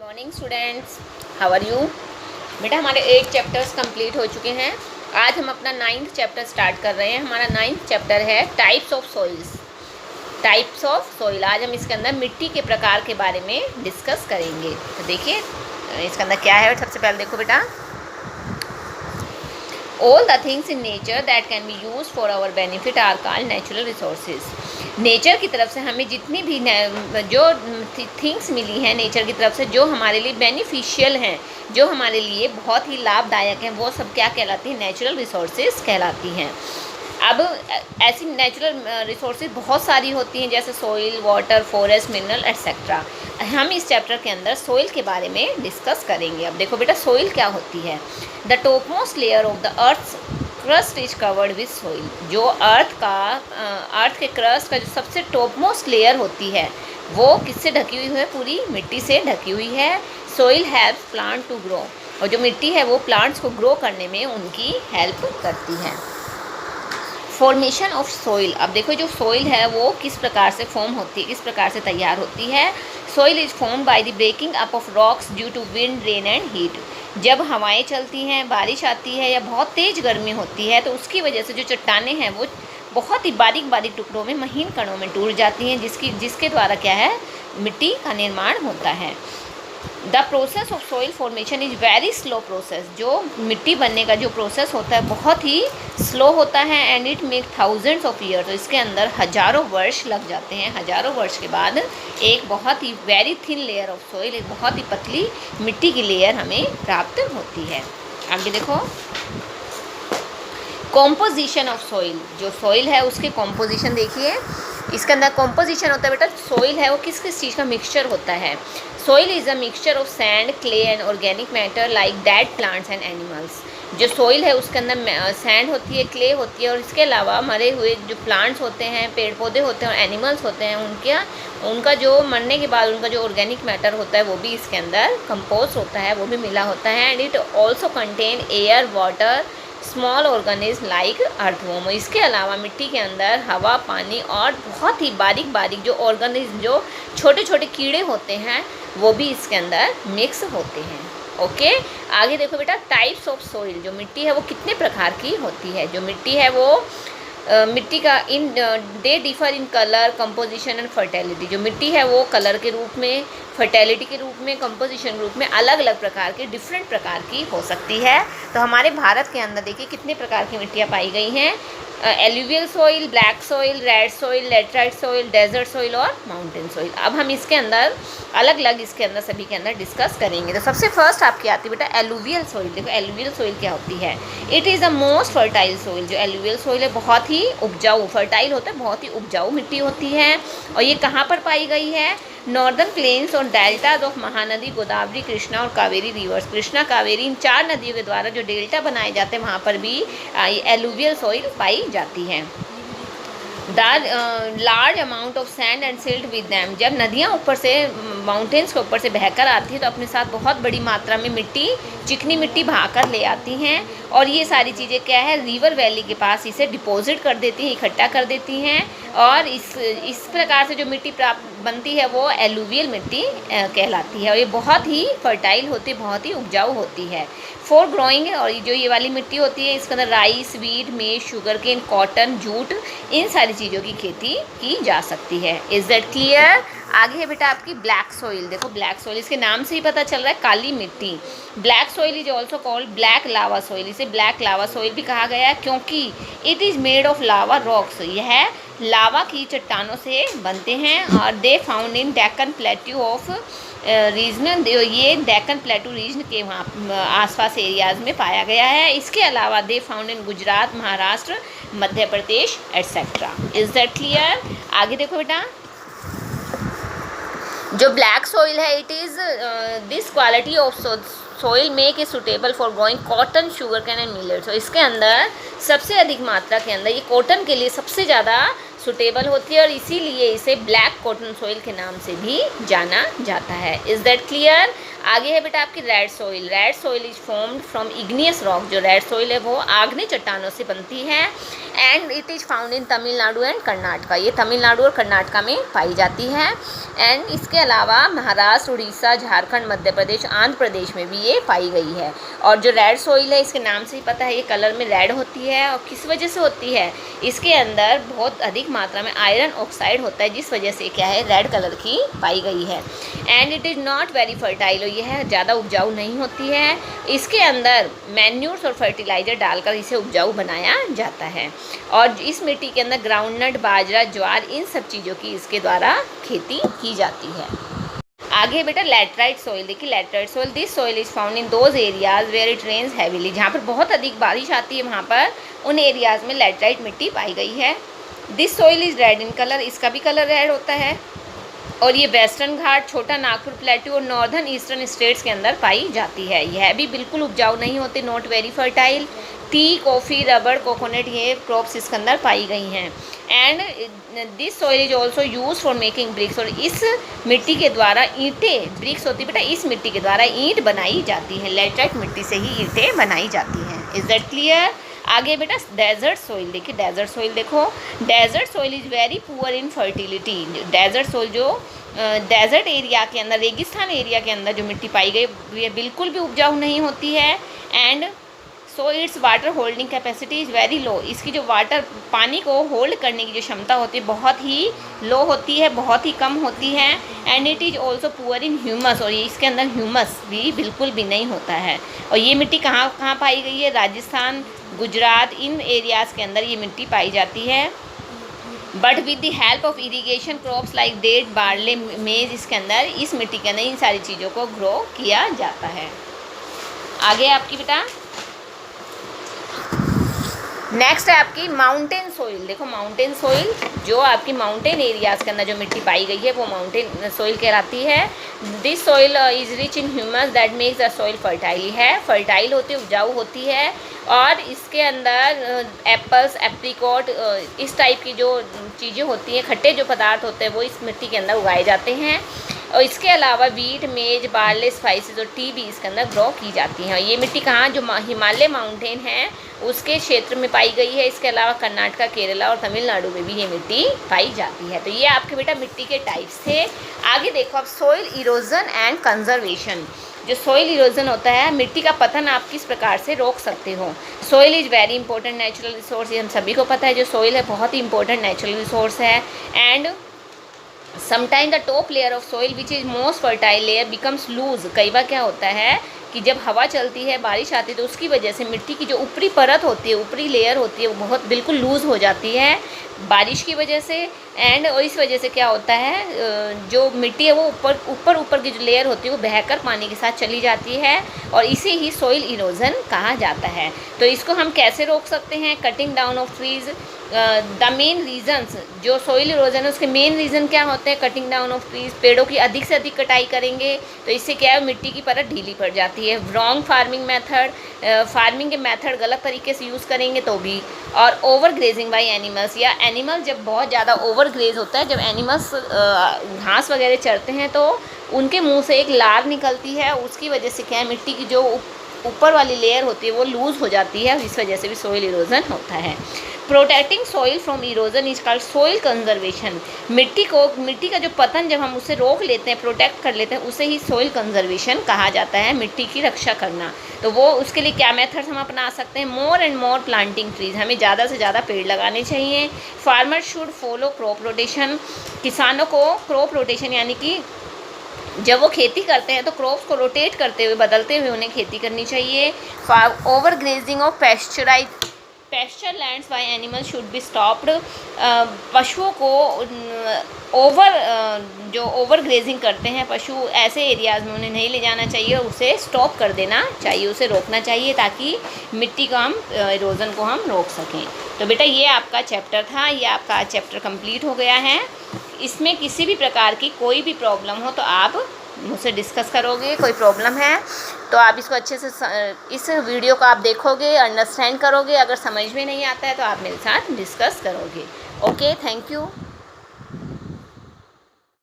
Morning students, how are you. बेटा हमारे 8 chapters complete हो चुके हैं। आज हम अपना 9th चैप्टर स्टार्ट कर रहे हैं। हमारा 9th चैप्टर है types of soils. Types of soil. आज हम इसके अंदर मिट्टी के प्रकार के बारे में डिस्कस करेंगे। तो देखिए इसके अंदर क्या है। सबसे पहले देखो बेटा, all the things in nature that can be use for our benefit are called natural resources. Nature की तरफ से हमें जितनी भी जो थिंग्स मिली हैं नेचर की तरफ से, जो हमारे लिए बेनिफिशियल हैं, जो हमारे लिए बहुत ही लाभदायक हैं, वो सब क्या कहलाती हैं? नेचुरल रिसोर्सेज कहलाती हैं। अब ऐसी नेचुरल रिसोर्सेज बहुत सारी होती हैं, जैसे soil, water, forest, mineral etcetera. हम इस चैप्टर के अंदर सोइल के बारे में डिस्कस करेंगे। अब देखो बेटा, सोइल क्या होती है। The topmost layer of the earth crust is covered with soil. जो अर्थ के क्रस्ट का जो सबसे टॉपमोस्ट लेयर होती है वो किससे ढकी हुई है? पूरी मिट्टी से ढकी हुई है। Soil helps plant to grow. और जो मिट्टी है वो प्लांट्स को ग्रो करने में उनकी हेल्प करती है। Formation of soil. अब देखो जो सोइल है वो किस प्रकार से फॉर्म होती है, किस प्रकार से तैयार होती है। Soil is form by the breaking up of rocks due to wind, rain and heat. जब हवाएं चलती हैं, बारिश आती है या बहुत तेज़ गर्मी होती है तो उसकी वजह से जो चट्टानें हैं वो बहुत ही बारीक बारीक टुकड़ों में, महीन कणों में टूट जाती हैं, जिसके द्वारा क्या है? मिट्टी का निर्माण होता है। The process of soil formation is very slow process. जो मिट्टी बनने का जो प्रोसेस होता है बहुत ही स्लो होता है। And it make thousands of year. तो इसके अंदर हज़ारों वर्ष लग जाते हैं। हज़ारों वर्ष के बाद एक बहुत ही very thin layer of soil, एक बहुत ही पतली मिट्टी की लेयर हमें प्राप्त होती है। आगे देखो, कॉम्पोजिशन ऑफ सोइल। जो सोइल है उसके कॉम्पोजिशन देखिए। इसके अंदर कॉम्पोजिशन होता है बेटा, सोइल है वो किस किस चीज़ का मिक्सचर होता है। Soil is a mixture of sand, clay and organic matter like dead plants and animals. जो सोइल है उसके अंदर सैंड होती है, क्ले होती है, और इसके अलावा मरे हुए जो प्लांट्स होते हैं, पेड़ पौधे होते हैं और एनिमल्स होते हैं, उनका जो मरने के बाद उनका जो ऑर्गेनिक मैटर होता है वो भी इसके अंदर कंपोज होता है, वो भी मिला होता है। And it also contain air, water, small organism like earthworm. इसके अलावा मिट्टी के अंदर हवा, पानी और बहुत ही बारीक बारीक जो ऑर्गेनिज्म, जो छोटे छोटे कीड़े होते हैं, वो भी इसके अंदर मिक्स होते हैं। ओके, आगे देखो बेटा, टाइप्स ऑफ सोइल। जो मिट्टी है वो कितने प्रकार की होती है। जो मिट्टी है वो मिट्टी का they differ in colour, composition and fertility. जो मिट्टी है वो कलर के रूप में, फर्टेलिटी के रूप में, कंपोजिशन रूप में अलग अलग प्रकार की, डिफरेंट प्रकार की हो सकती है। तो हमारे भारत के अंदर देखिए कितने प्रकार की मिट्टियाँ पाई गई हैं। Alluvial soil, black soil, red soil, laterite soil, desert soil और माउंटेन सोइल। अब हम इसके अंदर अलग अलग इसके अंदर सभी के अंदर डिस्कस करेंगे। तो सबसे फर्स्ट आपकी आती है बेटा एलुवियल सोइल। देखो एलुवियल सोइल क्या होती है। It is the most fertile soil. जो एलुवियल सोइल है बहुत ही उपजाऊ, फर्टाइल होता है, बहुत ही उपजाऊ मिट्टी होती है। और ये कहाँ पर पाई गई है? नॉर्दर्न प्लेन्स और डेल्टाज ऑफ महानदी, गोदावरी, कृष्णा और कावेरी रिवर्स। कृष्णा, कावेरी, इन 4 नदियों के द्वारा जो डेल्टा बनाए जाते हैं वहाँ पर भी एलुवियल सोइल पाई जाती है। The large amount of sand and silt with them. जब नदियाँ ऊपर से, माउंटेन्स के ऊपर से बहकर आती है तो अपने साथ बहुत बड़ी मात्रा में मिट्टी, चिकनी मिट्टी बहाकर ले आती हैं। और ये सारी चीज़ें क्या है? रिवर वैली के पास इसे डिपॉजिट कर देती हैं, इकट्ठा कर देती हैं। और इस प्रकार से जो मिट्टी प्राप्त बनती है वो एलुवियल मिट्टी कहलाती है। और ये बहुत ही फर्टाइल होती है, बहुत ही उपजाऊ होती है। फॉर ग्रोइंग, और जो ये वाली मिट्टी होती है इसके अंदर राइस, वीट, मेज, शुगर केन, कॉटन, जूट, इन सारी चीज़ों की खेती की जा सकती है। Is that clear? आगे है बेटा आपकी ब्लैक सोइल। देखो ब्लैक सोइल, इसके नाम से ही पता चल रहा है, काली मिट्टी। Black soil is also called black lava soil. इसे ब्लैक लावा सोइल भी कहा गया है क्योंकि it is made of lava rocks. यह लावा की चट्टानों से बनते हैं। और they found in Deccan plateau of region. ये डेक्कन प्लेटू रीजन के वहाँ आसपास एरियाज़ में पाया गया है। इसके अलावा दे found in Gujarat, Maharashtra, Madhya Pradesh etcetera. Is that clear? आगे देखो बेटा, जो ब्लैक सोइल है, it is this quality of soil make is suitable for growing cotton, sugar cane and millets. तो इसके अंदर सबसे अधिक मात्रा के अंदर ये कॉटन के लिए सबसे ज़्यादा सुटेबल होती है और इसीलिए इसे ब्लैक कॉटन सोइल के नाम से भी जाना जाता है। Is that clear? आगे है बेटा आपकी red soil. Red soil is formed from igneous rock. जो रेड सॉइल है वो आग्नेय चट्टानों से बनती है and it is found in Tamil Nadu and Karnataka. ये तमिलनाडु और कर्नाटका में पाई जाती है। एंड इसके अलावा महाराष्ट्र, उड़ीसा, झारखंड, मध्य प्रदेश, आंध्र प्रदेश में भी ये पाई गई है। और जो रेड सॉइल है, इसके नाम से ही पता है ये कलर में रेड होती है। और किस वजह से होती है? इसके अंदर बहुत अधिक मात्रा में आयरन ऑक्साइड होता है, जिस वजह से क्या है रेड कलर की पाई गई है। And it is not very fertile. यह ज़्यादा उपजाऊ नहीं होती है। इसके अंदर मैन्यूर्स और फर्टिलाइज़र डालकर इसे उपजाऊ बनाया जाता है। और इस मिट्टी के अंदर ग्राउंडनट, बाजरा, ज्वार, इन सब चीज़ों की इसके द्वारा खेती की जाती है। आगे बेटा लैटराइट सॉइल देखिए। Laterite soil, this soil is found in those areas where it rains heavily. जहाँ पर बहुत अधिक बारिश आती है वहाँ पर उन एरियाज़ में लैटराइट मिट्टी पाई गई है। This soil is red in colour. इसका भी कलर रेड होता है। और ये वेस्टर्न घाट, छोटा नागपुर प्लेट्यू और नॉर्दर्न ईस्टर्न स्टेट्स के अंदर पाई जाती है। यह भी बिल्कुल उपजाऊ नहीं होते, not very fertile. Tea, coffee, rubber, coconut, ये क्रॉप्स इसके अंदर पाई गई हैं। And this soil is also use for making bricks. और इस मिट्टी के द्वारा ईंटें, ब्रिक्स होती है बेटा, इस मिट्टी के द्वारा ईंट बनाई जाती है। लैटराइट मिट्टी से ही ईंटें बनाई जाती हैं। Is that clear? आगे बेटा डेजर्ट सॉइल देखिए। डेजर्ट सॉइल देखो। Desert soil is very poor in fertility. Desert soil जो डेजर्ट एरिया के अंदर, रेगिस्तान एरिया के अंदर जो मिट्टी पाई गई ये बिल्कुल भी उपजाऊ नहीं होती है। And so it's water holding capacity is very low. इसकी जो वाटर, पानी को होल्ड करने की जो क्षमता होती है बहुत ही लो होती है, बहुत ही कम होती है। And it is also poor in humus. और ये इसके अंदर ह्यूमस भी बिल्कुल भी नहीं होता है। और ये मिट्टी कहाँ कहाँ पाई गई है? राजस्थान, गुजरात, इन एरियाज़ के अंदर ये मिट्टी पाई जाती है। But with the help of irrigation crops like date, barley, maize, इसके अंदर इस मिट्टी के अंदर इन सारी चीज़ों को ग्रो किया जाता है। आगे आपकी बेटा नेक्स्ट है आपकी माउंटेन सॉइल। देखो माउंटेन सॉइल, जो आपकी माउंटेन एरियाज़ के अंदर जो मिट्टी पाई गई है वो माउंटेन सॉइल कहलाती है। This soil is rich in humus that makes the soil fertile. है फर्टाइल होती है, उपजाऊ होती है। और इसके अंदर एप्पल्स, एप्रिकॉट, इस टाइप की जो चीज़ें होती हैं, खट्टे जो पदार्थ होते हैं वो इस मिट्टी के अंदर उगाए जाते हैं। और इसके अलावा वीट, मेज, बार्ले, स्पाइसेस और टी भी इसके अंदर ग्रो की जाती हैं। ये मिट्टी कहाँ? जो हिमालय माउंटेन है उसके क्षेत्र में पाई गई है। इसके अलावा कर्नाटका, केरला और तमिलनाडु में भी ये मिट्टी पाई जाती है। तो ये आपके बेटा मिट्टी के टाइप्स थे। आगे देखो अब सॉइल इरोजन एंड कंजर्वेशन। जो सॉइल इरोजन होता है, मिट्टी का पतन आप किस प्रकार से रोक सकते हो। Soil is very important natural resource. ये हम सभी को पता है, जो सॉइल है बहुत ही इंपॉर्टेंट नेचुरल रिसोर्स है। And sometime the top layer of soil which is most fertile layer becomes loose. कई बार क्या होता है कि जब हवा चलती है, बारिश आती है, तो उसकी वजह से मिट्टी की जो ऊपरी परत होती है, ऊपरी लेयर होती है, वो बहुत बिल्कुल लूज़ हो जाती है बारिश की वजह से। एंड और इस वजह से क्या होता है, जो मिट्टी है वो ऊपर की जो लेयर होती है वो बहकर पानी के साथ चली जाती है। और इसे ही सॉइल इरोजन कहा जाता है। तो इसको हम कैसे रोक सकते हैं? Cutting down of trees. The main reasons, जो सॉइल इरोजन है उसके मेन रीज़न क्या होते हैं? Cutting down of trees. पेड़ों की अधिक से अधिक कटाई करेंगे तो इससे क्या है, मिट्टी की परत ढीली पड़ जाती है। रॉन्ग फार्मिंग मेथड, फार्मिंग के मेथड गलत तरीके से यूज़ करेंगे तो भी। और ओवर ग्रेजिंग बाई एनिमल्स, या एनिमल जब बहुत ज़्यादा ओवर ग्रेज होता है, जब एनिमल्स घास वगैरह चरते हैं तो उनके मुंह से एक लार निकलती है। उसकी वजह से क्या है, मिट्टी की जो ऊपर वाली लेयर होती है वो लूज़ हो जाती है। इस वजह से भी सॉइल इरोजन होता है। Protecting soil from erosion is called soil conservation. मिट्टी का जो पतन जब हम उसे रोक लेते हैं, प्रोटेक्ट कर लेते हैं, उसे ही सॉइल कंजर्वेशन कहा जाता है, मिट्टी की रक्षा करना। तो वो उसके लिए क्या मेथड्स हम अपना सकते हैं? More and more planting trees. हमें ज़्यादा से ज़्यादा पेड़ लगाने चाहिए। Farmer should follow crop rotation. किसानों को क्रॉप रोटेशन यानी कि जब वो खेती करते हैं तो क्रॉप्स को रोटेट करते हुए, बदलते हुए उन्हें खेती करनी चाहिए। Over grazing of pasture lands by animal should be stopped. पशुओं को जो ओवर ग्रेजिंग करते हैं पशु, ऐसे एरियाज़ में उन्हें नहीं ले जाना चाहिए, उसे स्टॉप कर देना चाहिए, उसे रोकना चाहिए, ताकि मिट्टी का इरोजन को हम रोक सकें। तो बेटा ये आपका चैप्टर था, ये आपका चैप्टर कंप्लीट हो गया है। इसमें किसी भी प्रकार की कोई भी प्रॉब्लम हो तो आप मुझसे डिस्कस करोगे। कोई प्रॉब्लम है तो आप इसको अच्छे से इस वीडियो को आप देखोगे, अंडरस्टैंड करोगे। अगर समझ में नहीं आता है तो आप मेरे साथ डिस्कस करोगे। Okay, thank you.